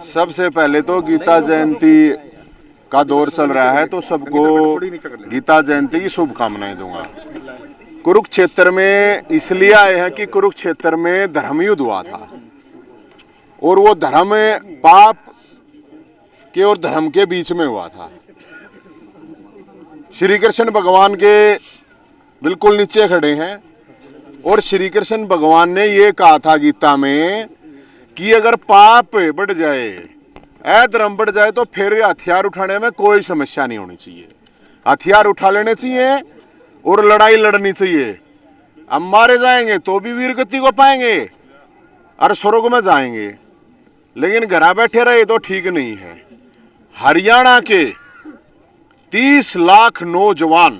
सबसे पहले तो गीता जयंती का दौर चल रहा है, तो सबको गीता जयंती की शुभकामनाएं दूंगा। कुरुक्षेत्र में इसलिए आए हैं कि कुरुक्षेत्र में धर्म युद्ध हुआ था और वो धर्म पाप के और धर्म के बीच में हुआ था। श्री कृष्ण भगवान के बिल्कुल नीचे खड़े हैं और श्री कृष्ण भगवान ने ये कहा था गीता में कि अगर पाप बढ़ जाए, अधर्म बढ़ जाए, तो फिर हथियार उठाने में कोई समस्या नहीं होनी चाहिए। हथियार उठा लेने चाहिए और लड़ाई लड़नी चाहिए। अब मारे जाएंगे तो भी वीर गति को पाएंगे और स्वर्ग में जाएंगे, लेकिन घर बैठे रहे तो ठीक नहीं है। हरियाणा के 30 लाख नौजवान,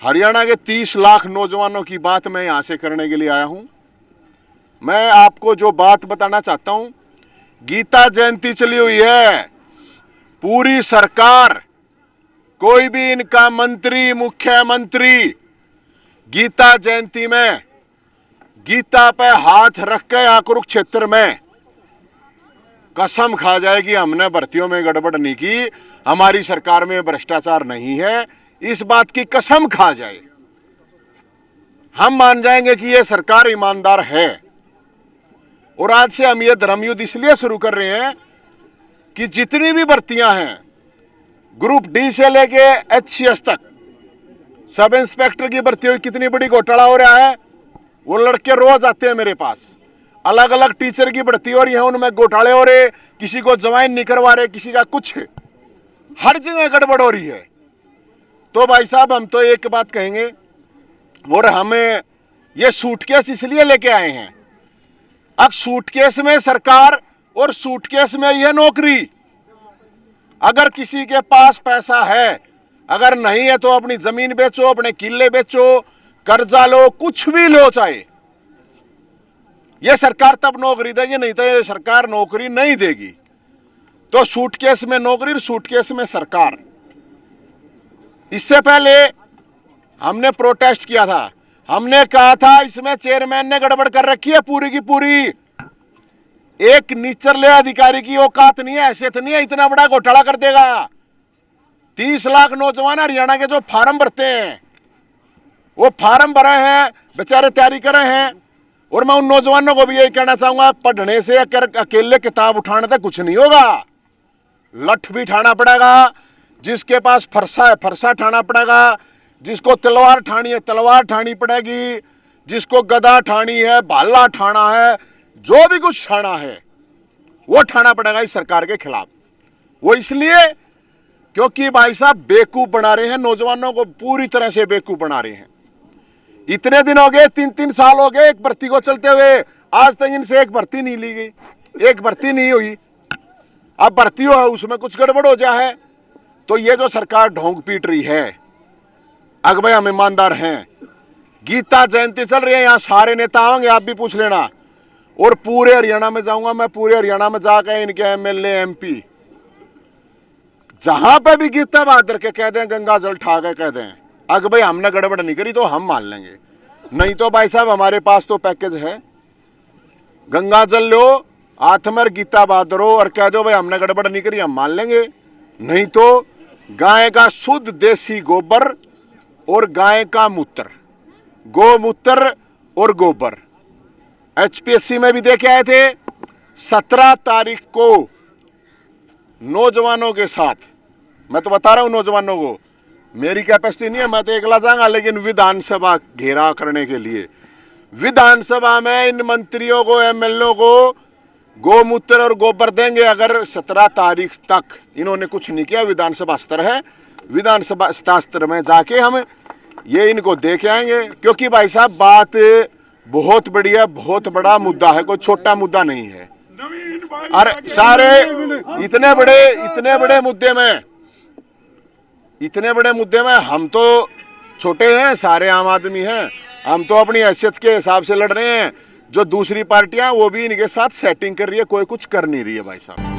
हरियाणा के 30 लाख नौजवानों की बात मैं यहां से करने के लिए आया हूं। मैं आपको जो बात बताना चाहता हूं, गीता जयंती चली हुई है, पूरी सरकार, कोई भी इनका मंत्री, मुख्यमंत्री गीता जयंती में गीता पे हाथ रख के यहां कुरुक्षेत्र में कसम खा जाए कि हमने भर्तियों में गड़बड़ नहीं की, हमारी सरकार में भ्रष्टाचार नहीं है, इस बात की कसम खा जाए, हम मान जाएंगे कि यह सरकार ईमानदार है। और आज से हम ये धर्म युद्ध इसलिए शुरू कर रहे हैं कि जितनी भी भर्तियां हैं, ग्रुप डी से लेके HCS तक, सब इंस्पेक्टर की भर्ती हुई, कितनी बड़ी घोटाला हो रहा है। वो लड़के रोज आते हैं मेरे पास, अलग अलग टीचर की भर्ती हो रही है, उनमें घोटाले हो रहे, किसी को ज्वाइन नहीं करवा रहे, किसी का कुछ, हर जगह गड़बड़ हो रही है। तो भाई साहब, हम तो एक बात कहेंगे, और हमें ये सूटकेस इसलिए लेके आए हैं, अब सूटकेस में सरकार और सूटकेस में यह नौकरी। अगर किसी के पास पैसा है, अगर नहीं है तो अपनी जमीन बेचो, अपने किले बेचो, कर्जा लो, कुछ भी लो, चाहे यह सरकार तब नौकरी देगी, नहीं तो यह सरकार नौकरी नहीं देगी। तो सूटकेस में नौकरी, सूटकेस में सरकार। इससे पहले हमने प्रोटेस्ट किया था, हमने कहा था इसमें चेयरमैन ने गड़बड़ कर रखी है पूरी की पूरी। एक निचले अधिकारी की औकात नहीं है, हैसियत नहीं है, इतना बड़ा घोटाला कर देगा। 30 लाख नौजवान हरियाणा के जो फार्म भरते हैं, वो फार्म भरे हैं, बेचारे तैयारी कर रहे हैं। और मैं उन नौजवानों को भी यही कहना चाहूंगा, पढ़ने से अकेले किताब उठाने तक कुछ नहीं होगा, लठ भी उठाना पड़ेगा। जिसके पास फरसा है, फरसा उठाना पड़ेगा। जिसको तलवार ठानी है, तलवार ठानी पड़ेगी। जिसको गदा ठानी है, भाला ठाना है, जो भी कुछ ठाना है वो ठाना पड़ेगा इस सरकार के खिलाफ। वो इसलिए क्योंकि भाई साहब बेवकूफ बना रहे हैं, नौजवानों को पूरी तरह से बेवकूफ बना रहे हैं। इतने दिन हो गए, 3-3 साल हो गए एक भर्ती को चलते हुए, आज तक इनसे एक भर्ती नहीं ली गई, एक भर्ती नहीं हुई। अब भर्ती हो, उसमें कुछ गड़बड़ हो जाए तो ये जो सरकार ढोंग पीट रही है। अगर भाई हम ईमानदार हैं, गीता जयंती चल रही है, यहाँ सारे नेता आएंगे, आप भी पूछ लेना। और पूरे हरियाणा में जाऊंगा मैं, पूरे हरियाणा में जाकर इनके MLA MP जहां पे भी गीता बहादुर के कह दें, गंगा जल ठा के कह दें, अगर भाई हमने गड़बड़ नहीं करी तो हम मान लेंगे। नहीं तो भाई साहब हमारे पास तो पैकेज है, गंगा जल लो, हाथ में गीता बहादुर हो और कह दो भाई हमने गड़बड़ नहीं करी, हम मान लेंगे। नहीं तो गाय का शुद्ध देसी गोबर और गाय का मूत्र, गोमूत्र और गोबर। HPSC में भी देखे आए थे, 17 तारीख को नौजवानों के साथ, मैं तो बता रहा हूं नौजवानों को, मेरी कैपेसिटी नहीं है, मैं तो अकेला जाऊंगा, लेकिन विधानसभा घेराव करने के लिए विधानसभा में इन मंत्रियों को, MLA को गोमूत्र और गोबर देंगे। अगर 17 तारीख तक इन्होंने कुछ नहीं किया, विधानसभा स्तर है, विधानसभा स्तर में जाके हम ये इनको दे के आएंगे। क्योंकि भाई साहब बात बहुत बड़ी है, बहुत बड़ा मुद्दा है, कोई छोटा मुद्दा नहीं है। अरे सारे इतने बड़े मुद्दे में हम तो छोटे हैं, सारे आम आदमी हैं, हम तो अपनी हैसियत के हिसाब से लड़ रहे हैं। जो दूसरी पार्टियां वो भी इनके साथ सेटिंग कर रही है, कोई कुछ कर नहीं रही है भाई साहब।